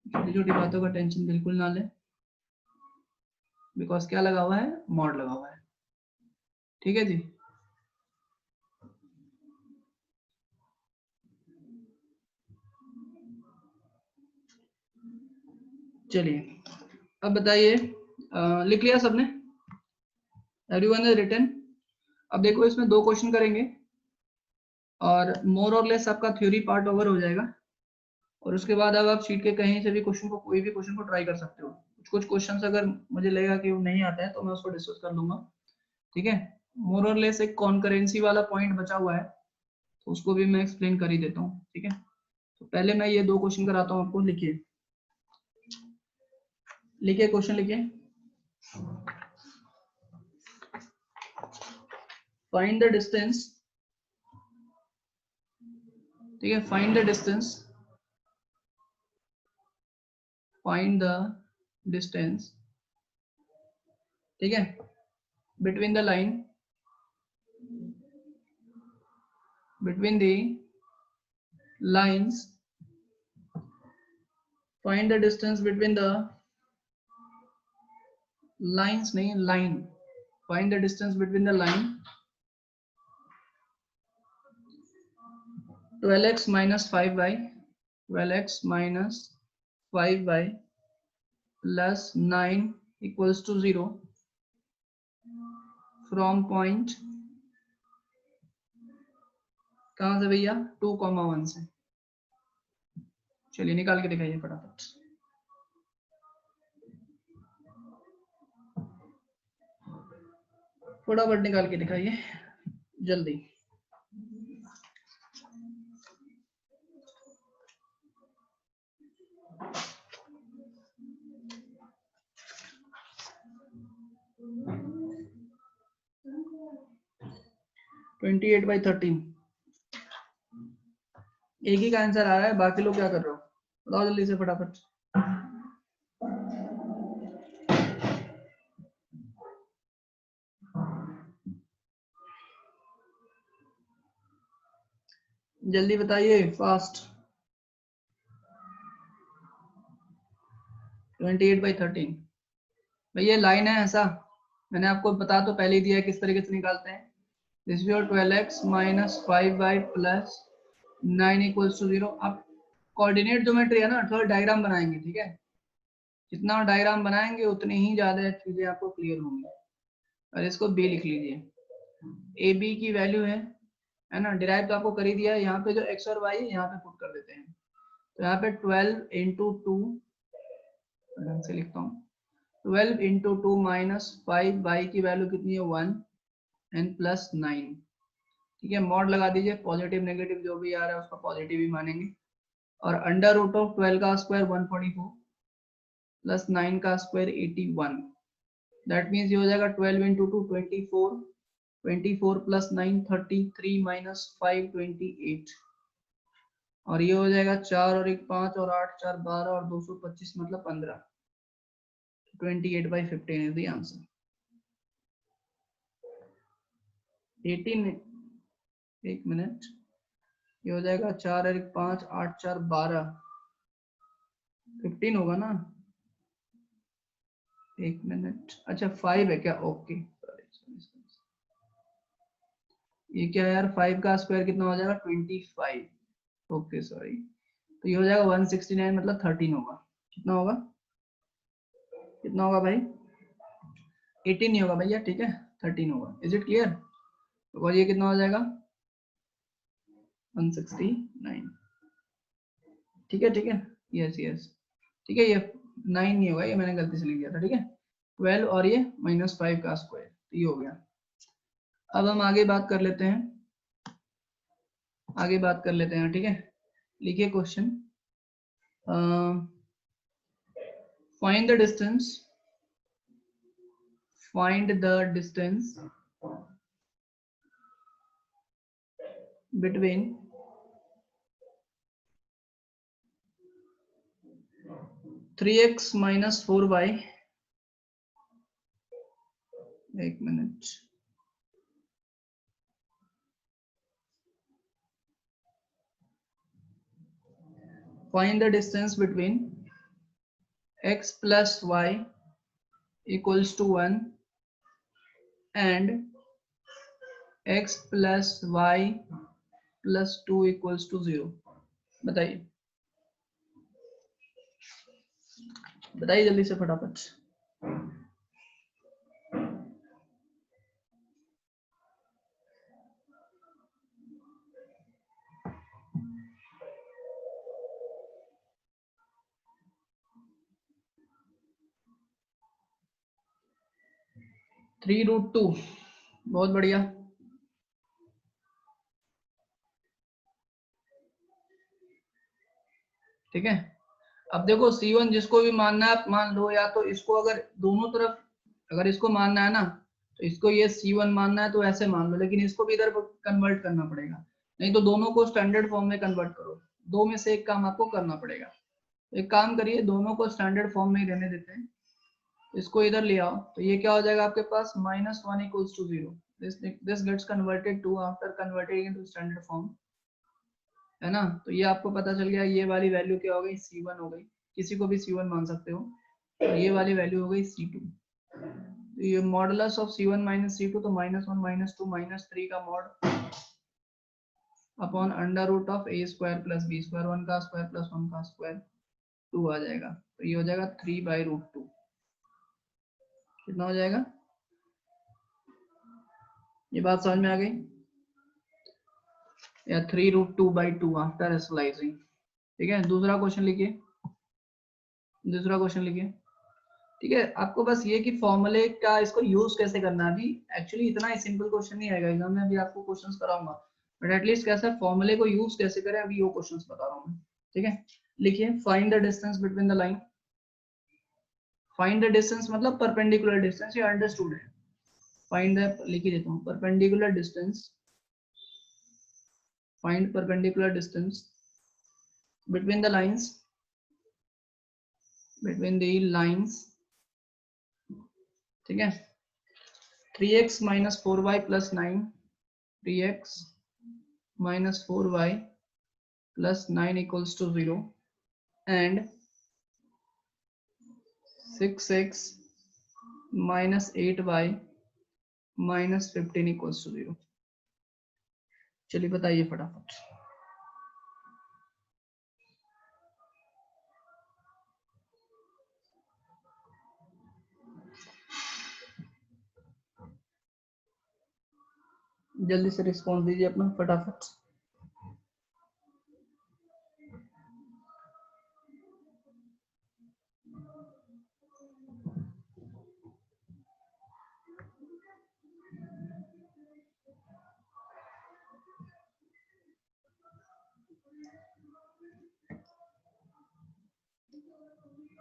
छोटी छोटी बातों का टेंशन बिल्कुल ना ले, बिकॉज क्या लगा हुआ है, मॉड लगा हुआ है, ठीक है जी? चलिए अब बताइए, लिख लिया सबने? Everyone has written? अब देखो इसमें 2 क्वेश्चन करेंगे और मोर और लेस आपका थ्योरी पार्ट ओवर हो जाएगा और उसके बाद अब आप शीट के कहीं से भी क्वेश्चन को, कोई भी क्वेश्चन को ट्राई कर सकते हो। कुछ क्वेश्चंस अगर मुझे लगेगा कि वो नहीं आता है तो मैं उसको डिस्कस कर लूंगा, ठीक है? मोर और लेस एक कॉन्करेंसी वाला पॉइंट बचा हुआ है तो उसको भी मैं एक्सप्लेन कर ही देता हूँ, ठीक है? तो पहले मैं ये 2 क्वेश्चन कराता हूँ आपको। लिखिए, लिखिए क्वेश्चन लिखिए। फाइंड द डिस्टेंस, ठीक है? Find the distance, find the distance, ठीक है, between the line, between the lines, find the distance between the lines, नहीं line, find the distance between the line 12x minus 5y, 12x minus 5y plus 9 equals to 0, from point कहां से भैया 2,1 से। चलिए निकाल के दिखाइए फटाफट। फटाफट निकाल के दिखाइए जल्दी। ट्वेंटी 28/13 एक ही का आंसर आ रहा है, बाकी लोग क्या कर रहे हो बताओ जल्दी से फटाफट। जल्दी बताइए फास्ट। 28/13 भैया लाइन है ऐसा, मैंने आपको बता तो पहले ही दिया है किस तरीके से निकालते हैं। This your 12x minus 5y plus 9 equals to 0। आप कोऑर्डिनेट ज्योमेट्री है ना, थोड़ा डायग्राम बनाएंगे, ठीक है। जितना डायग्राम बनाएंगे उतनी ही ज्यादा चीजें आपको क्लियर होंगी। और इसको b लिख लीजिए। ए बी की वैल्यू है ना, डिराइव तो आपको कर ही दिया है। यहाँ पे जो x और y है यहाँ पे पुट कर देते हैं। तो यहाँ पे 12 इंटू 2 ढंग से लिखता हूँ, 12 इंटू 2 माइनस 5 y की वैल्यू कितनी है 1 एंड प्लस 9, ठीक है। मॉड लगा दीजिए, पॉजिटिव नेगेटिव जो भी आ रहा है उसका पॉजिटिव ही मानेंगे। और अंडर रूट ऑफ 12 का स्क्वायर 144 प्लस 9 का स्क्वायर 81। दैट मीन्स ये हो जाएगा 12 इंटू 2 24, 24 प्लस 9 33 माइनस 5 28। और ये हो जाएगा 4 और 1 5 और 8 4 12 और 225 मतलब 15। 28/15 is the answer। 18 एक मिनट, ये हो जाएगा 4 और 1 5 8 4 12 15 होगा ना। एक मिनट, अच्छा 5 है क्या, ओके। ये क्या है यार, 5 का स्क्वायर कितना हो जाएगा 25, ओके सॉरी। तो ये हो जाएगा 169 मतलब 13 होगा। कितना होगा, कितना होगा भाई, 18 नहीं होगा भैया, ठीक है 13 होगा। Is it clear. और ये कितना हो जाएगा 169, ठीक है ठीक है, यस यस ठीक है। ये 9 नहीं होगा, ये मैंने गलती से लिख दिया था, ठीक है। 12 और ये -5 का स्क्वायर, तो ये हो गया। अब हम आगे बात कर लेते हैं, आगे बात कर लेते हैं, ठीक है। लिखिए question, find the distance, find the distance between 3x minus 4y, एक minute, find the distance between x plus y equals to 1 and x plus y plus 2 equals to 0। बताइए बताइए जल्दी से फटाफट। (3√2) बहुत बढ़िया। ठीक है, अब देखो C1 जिसको भी मानना है आप मान लो, या तो इसको अगर दोनों तरफ अगर इसको मानना है ना तो इसको ये C1 मानना है तो ऐसे मान लो, लेकिन इसको भी इधर कन्वर्ट करना पड़ेगा, नहीं तो दोनों को स्टैंडर्ड फॉर्म में कन्वर्ट करो। दो में से एक काम आपको करना पड़ेगा। एक काम करिए, दोनों को स्टैंडर्ड फॉर्म में ही रहने देते हैं, इसको इधर ले आओ तो ये क्या हो जाएगा आपके पास -1 equals to 0। This gets converted to after converted into standard form, है ना। तो ये आपको पता चल गया, ये वाली वैल्यू क्या हो गई C1 हो गई, किसी को भी C1 मान सकते हो। और ये वाली वैल्यू हो गई C2। तो ये modulus of C1 minus C2 तो -1 -2 -3 का mod upon under root of a square plus b square, 1 का स्क्वायर प्लस 1 का स्क्वायर 2 आ जाएगा। तो ये हो जाएगा 3/√2। कितना हो जाएगा ये बात समझ में आ गई? या 3√2/2 आफ्टर स्लाइसिंग। ठीक है, दूसरा क्वेश्चन लिखिए, दूसरा क्वेश्चन लिखिए। ठीक है, आपको बस ये कि फॉर्मूले का इसको यूज कैसे करना है, अभी एक्चुअली इतना ही सिंपल क्वेश्चन नहीं आएगा एग्जाम में, अभी आपको क्वेश्चंस कराऊंगा, बट एटलीस्ट कैसे फॉर्मूले को यूज कैसे करें अभी वो क्वेश्चंस बता रहा हूँ मैं। ठीक है, लिखिए find the distance between the line. Find the distance मतलब परपेंडिकुलर डिस्टेंस, ये अंडरस्टूड है। फाइंड द लिख ही देता हूँ, perpendicular distance, find perpendicular distance between the lines, between the lines। ठीक है, 3x minus 4y plus 9, 3x minus 4y plus 9 equals to 0, and 6x minus 8y minus 15 equals to 0। चलिए बताइए फटाफट। जल्दी से रिस्पॉन्स दीजिए अपना फटाफट।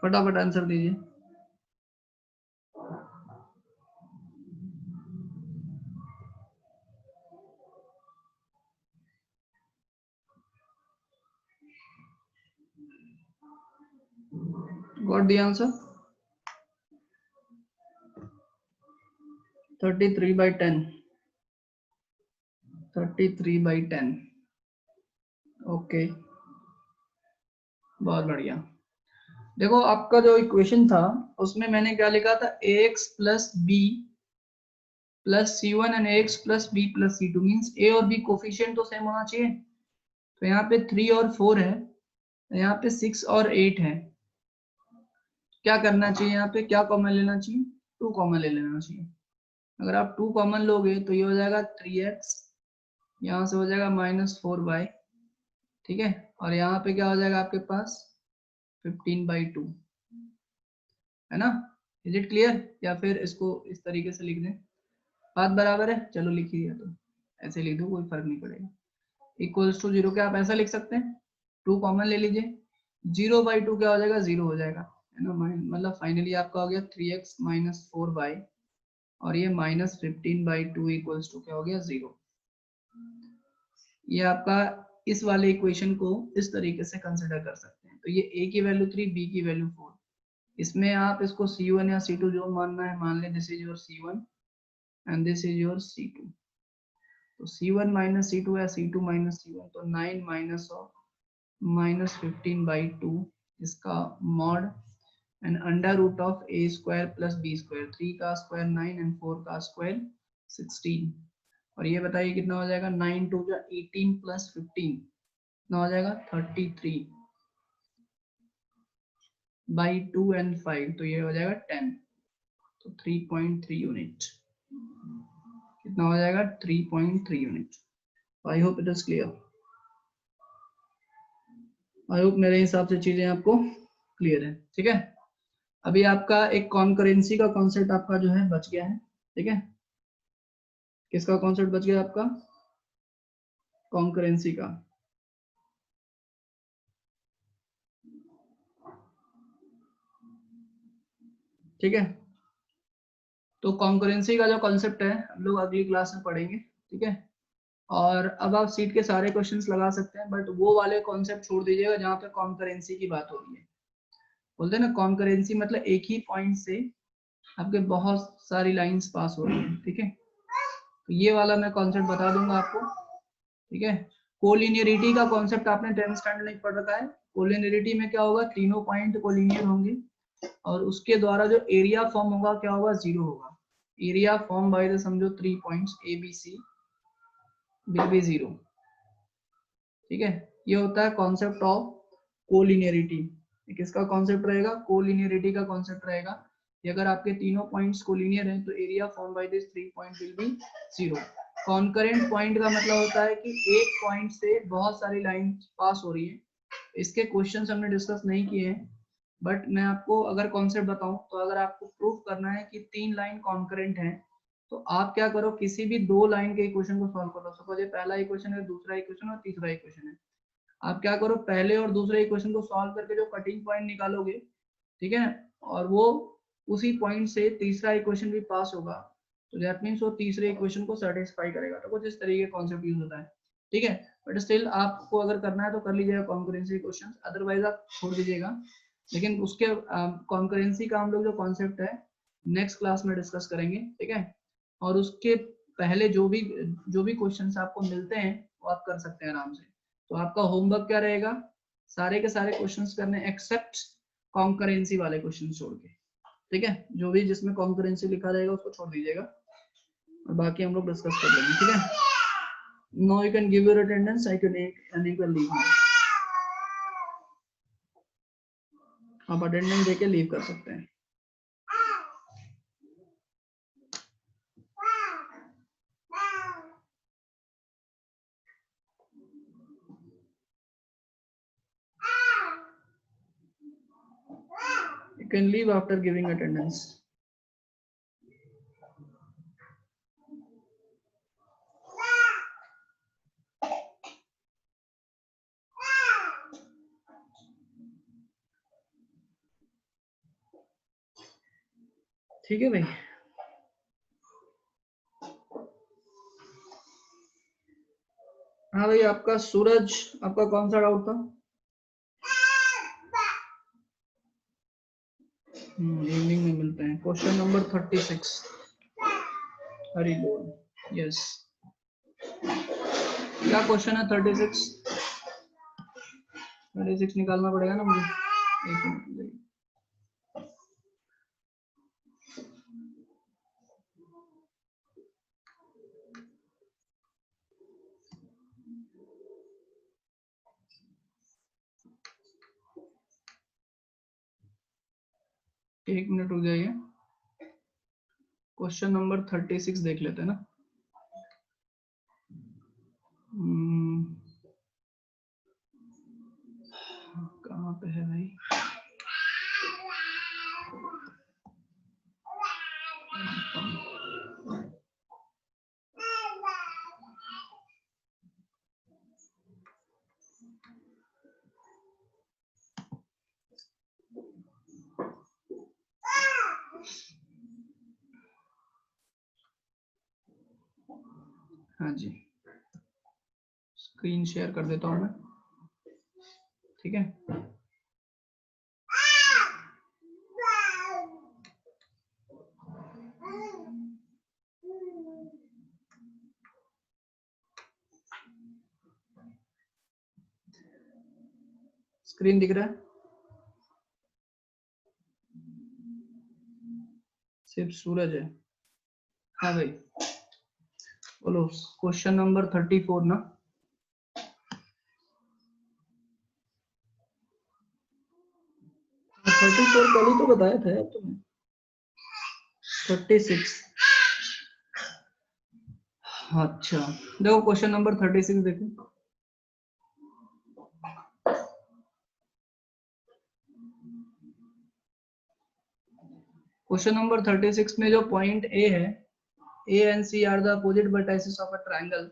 फटाफट आंसर दीजिए। Got the answer? 33/10, 33/10। ओके, बहुत बढ़िया। देखो आपका जो इक्वेशन था उसमें मैंने क्या लिखा था, ax plus B plus c1 and ax plus B plus c2 means a और b कोफिशिएंट तो सेम होना चाहिए। तो यहाँ पे 3 और 4 है, यहाँ पे 6 और 8 है। क्या करना चाहिए, यहाँ पे क्या कॉमन लेना चाहिए, 2 कॉमन ले लेना चाहिए। अगर आप 2 कॉमन लोगे तो ये हो जाएगा 3x, यहाँ से हो जाएगा -4y। ठीक है, और यहाँ पे क्या हो जाएगा आपके पास 15/2, है ना? Is it clear? या फिर इसको इस तरीके से लिख दें, बात बराबर है? चलो लिख ही दिया, तो ऐसे लिख दो, कोई फर्क नहीं पड़ेगा। इक्वल्स टू 0 क्या आप ऐसा लिख सकते हैं, 2 कॉमन ले लीजिए, 0/2 क्या हो जाएगा, 0 हो जाएगा, है ना? मतलब फाइनली आपका हो गया 3x minus 4y, और ये -15/2 इक्वल्स टू क्या हो गया, 0। ये आपका इस वाले इक्वेशन को इस तरीके से कंसिडर कर सकते हैं। तो ये a की वैल्यू 3, b की वैल्यू 4, इसमें आप इसको c1 या c2 जो मानना है मान ले, this is your c1 and this is your c2। तो c1 minus c2 या c2 minus c1, तो 9 माइनस ऑफ -15/2 इसका mod and under root of a square plus b square, 3 का स्क्वायर 9 एंड 4 का स्क्वायर 16। और ये बताइए कितना हो जाएगा, 9 2 जा 18 प्लस 15 कितना हो जाएगा, 33/2 एंड 5, तो ये हो जाएगा 10, तो 3.3 यूनिट। कितना हो जाएगा, 3.3 unit. I hope it is clear. I hope मेरे हिसाब से चीजें आपको क्लियर है। ठीक है, अभी आपका एक कॉन्करेंसी का कॉन्सेप्ट आपका जो है बच गया है। ठीक है, किसका कॉन्सेप्ट बच गया आपका, कॉन्करेंसी का। ठीक है, तो कॉन्करेंसी का जो कॉन्सेप्ट है हम लोग अगली क्लास में पढ़ेंगे। ठीक है, और अब आप सीट के सारे क्वेश्चंस लगा सकते हैं, बट वो वाले कॉन्सेप्ट छोड़ दीजिएगा जहाँ पे कॉन्करेंसी की बात हो रही है। बोलते हैं ना कॉन्करेंसी मतलब एक ही पॉइंट से आपके बहुत सारी लाइंस पास हो रही है। ठीक है, तो ये वाला मैं कॉन्सेप्ट बता दूंगा आपको। ठीक है, कोलिनियरिटी का कॉन्सेप्ट आपने 10th स्टैंडर्ड में पढ़ रखा है। कोलिनियरिटी में क्या होगा, तीनों पॉइंट कोलिनियर होंगे और उसके द्वारा जो एरिया फॉर्म होगा क्या होगा, 0 होगा। एरिया फॉर्म बाय द समझो 3 points A B C will be 0। ठीक है, ये होता है कॉन्सेप्ट ऑफ कोलिनियरिटी। किसका कॉन्सेप्ट रहेगा, कोलिनियरिटी का कॉन्सेप्ट रहेगा। कि अगर आपके तीनों पॉइंट्स कोलिनियर हैं तो area form by this 3 point will be 0। Concurrent point का मतलब होता है कि एक पॉइंट से बहुत सारी लाइन पास हो रही है। इसके क्वेश्चंस हमने डिस्कस नहीं किए हैं, बट मैं आपको अगर कॉन्सेप्ट बताऊं तो अगर आपको प्रूफ करना है कि 3 लाइन कॉन्करेंट हैं तो आप क्या करो, किसी भी 2 लाइन के इक्वेशन को सॉल्व करो। सपोज ये पहला इक्वेशन है, दूसरा इक्वेशन और तीसरा इक्वेशन है। आप क्या करो, पहले और दूसरे इक्वेशन को सॉल्व करके जो कटिंग पॉइंट निकालोगे, ठीक है, और वो उसी पॉइंट से तीसरा इक्वेशन भी पास होगा, तो दैट मींस वो तीसरे इक्वेशन को सेटिस्फाई करेगा। तो कुछ इस तरीके का कॉन्सेप्ट यूज होता है, ठीक है। बट स्टिल आपको अगर करना है तो कर लीजिएगा कॉन्करेंसी क्वेश्चन, अदरवाइज आप छोड़ दीजिएगा। लेकिन उसके कॉन्करेंसी का हम लोग जो कॉन्सेप्ट है नेक्स्ट क्लास में डिस्कस करेंगे, ठीक है। और उसके पहले जो भी क्वेश्चंस आपको मिलते हैं वो आप कर सकते हैं आराम से। तो आपका होमवर्क क्या रहेगा, सारे के सारे क्वेश्चंस करने एक्सेप्ट कॉन्करेंसी वाले क्वेश्चन छोड़ के, ठीक है। जो भी जिसमें कॉन्करेंसी लिखा रहेगा उसको छोड़ दीजिएगा और बाकी हम लोग डिस्कस कर लेंगे, ठीक है। Now you can give your attendance, I can leave. आप अटेंडेंस देके लीव कर सकते हैं। You can leave after giving attendance. ठीक है भाई। हाँ भाई, आपका सूरज, आपका कौन सा डाउट था? इवनिंग में मिलते हैं। क्वेश्चन नंबर 36 हरी बोल। यस, क्या क्वेश्चन है 36? 36 निकालना पड़ेगा ना मुझे, एक मिनट। एक मिनट रुक जाइए, क्वेश्चन नंबर 36 देख लेते हैं ना। कहाँ पे है भाई? हाँ जी, स्क्रीन शेयर कर देता हूँ मैं, ठीक है। स्क्रीन दिख रहा है? सिर्फ सूरज है? हाँ भाई बोलो, क्वेश्चन नंबर 34 ना? 34 कल ही तो बताया था यार तुमने। 36। अच्छा देखो, क्वेश्चन नंबर 36 देखो। क्वेश्चन नंबर 36 में जो पॉइंट ए है, A and C are the opposite vertices of a triangle.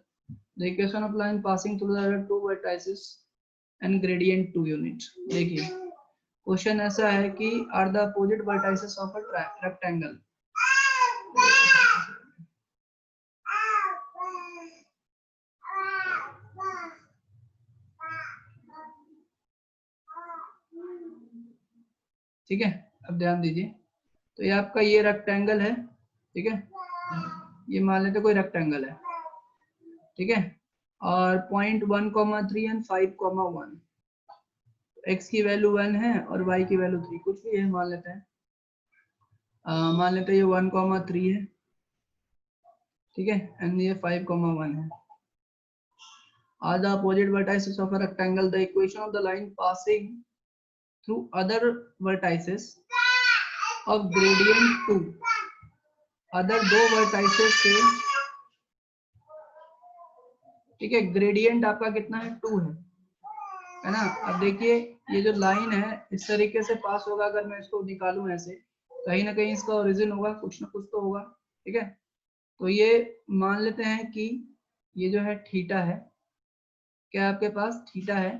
The equation of line passing through the two vertices and gradient 2 unit. देखिए क्वेश्चन ऐसा है कि are the opposite vertices of a rectangle. ठीक है, अब ध्यान दीजिए। तो ये आपका ये रेक्टेंगल है, ठीक है, ये मान लेते कोई रेक्टेंगल है, ठीक है। और पॉइंट 1,3 एंड 5,1, x की वैल्यू 1 है और y की वैल्यू 3, कुछ भी है मान लेते हैं। मान लेते हैं ये 1,3 है, ठीक है, एंड ये 5,1 है। Are the opposite vertices of a rectangle. The equation of the line passing through other vertices of gradient to other दो वर्टाइसेस के, ठीक है, ग्रेडियंट आपका कितना है 2 है ना। अब देखिए ये जो लाइन है इस तरीके से पास होगा, अगर मैं इसको निकालूं ऐसे, कहीं ना कहीं इसका ओरिजिन होगा, कुछ ना कुछ तो होगा, ठीक है। तो ये मान लेते हैं कि ये जो है थीटा है, क्या आपके पास थीटा है,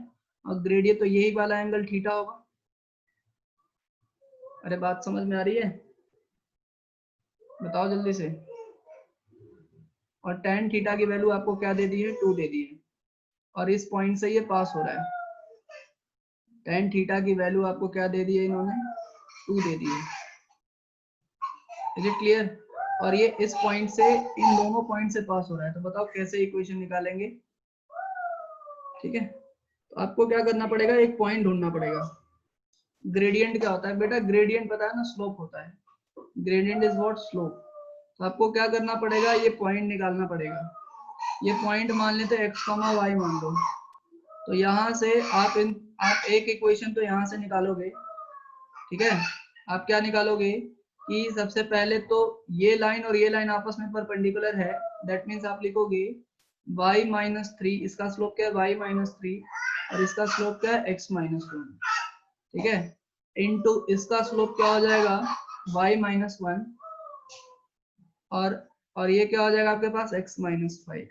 और ग्रेडियंट तो यही वाला एंगल थीटा होगा। अरे बात समझ में आ रही है, बताओ जल्दी से। और tan थीटा की वैल्यू आपको क्या दे दी है, 2 दे दी है, और इस पॉइंट से ये पास हो रहा है। tan थीटा की वैल्यू आपको क्या दे दी है इन्होंने, 2 दे दी है। Is it clear? और ये इस पॉइंट से इन दोनों पॉइंट से पास हो रहा है, तो बताओ कैसे इक्वेशन निकालेंगे। ठीक है, तो आपको क्या करना पड़ेगा, एक पॉइंट ढूंढना पड़ेगा। ग्रेडियंट क्या होता है बेटा, ग्रेडियंट पता है ना, स्लोप होता है। Gradient is what, slope. तो आपको क्या करना पड़ेगा, ये पॉइंट निकालना पड़ेगा। ये पॉइंट मान लेते हैं x, y मान लो। तो यहाँ से आप एक इक्वेशन तो यहाँ से निकालोगे, ठीक है। आप क्या निकालोगे कि सबसे पहले तो ये लाइन और ये लाइन आपस में परपेंडिकुलर है, दैट मीन्स आप लिखोगे y माइनस 3, इसका स्लोप क्या है y माइनस 3, और इसका स्लोप क्या है x माइनस 1, ठीक है, इनटू इसका स्लोप क्या हो जाएगा y माइनस 1, और ये क्या हो जाएगा आपके पास x माइनस 5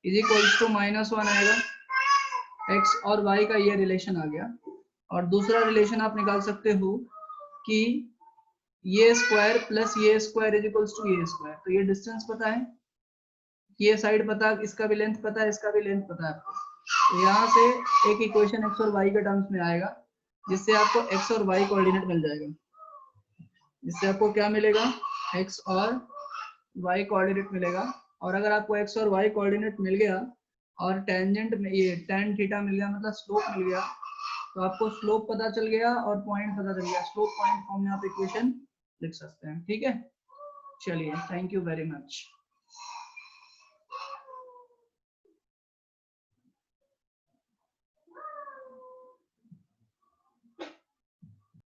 इज इक्वल्स टू -1 आएगा। x और y का ये रिलेशन आ गया। और दूसरा रिलेशन आप निकाल सकते हो कि ये स्क्वायर प्लस ये स्क्वायर इज इक्वल्स टू ये स्क्वायर। तो ये डिस्टेंस पता है, ये साइड पता है, इसका भी लेंथ पता है, इसका भी लेंथ पता है आपको। तो यहाँ से एक इक्वेशन x और y के टर्म्स में आएगा, जिससे आपको x और y कोऑर्डिनेट मिल जाएगा। जिससे आपको क्या मिलेगा, x और y कोऑर्डिनेट मिलेगा। और अगर आपको x और y कोऑर्डिनेट मिल गया और टेंजेंट में ये tan थीटा मिल गया, मतलब स्लोप मिल गया, तो आपको स्लोप पता चल गया और पॉइंट पता चल गया। स्लोप पॉइंट फॉर्म में आप इक्वेशन लिख सकते हैं। ठीक है, चलिए, थैंक यू वेरी मच।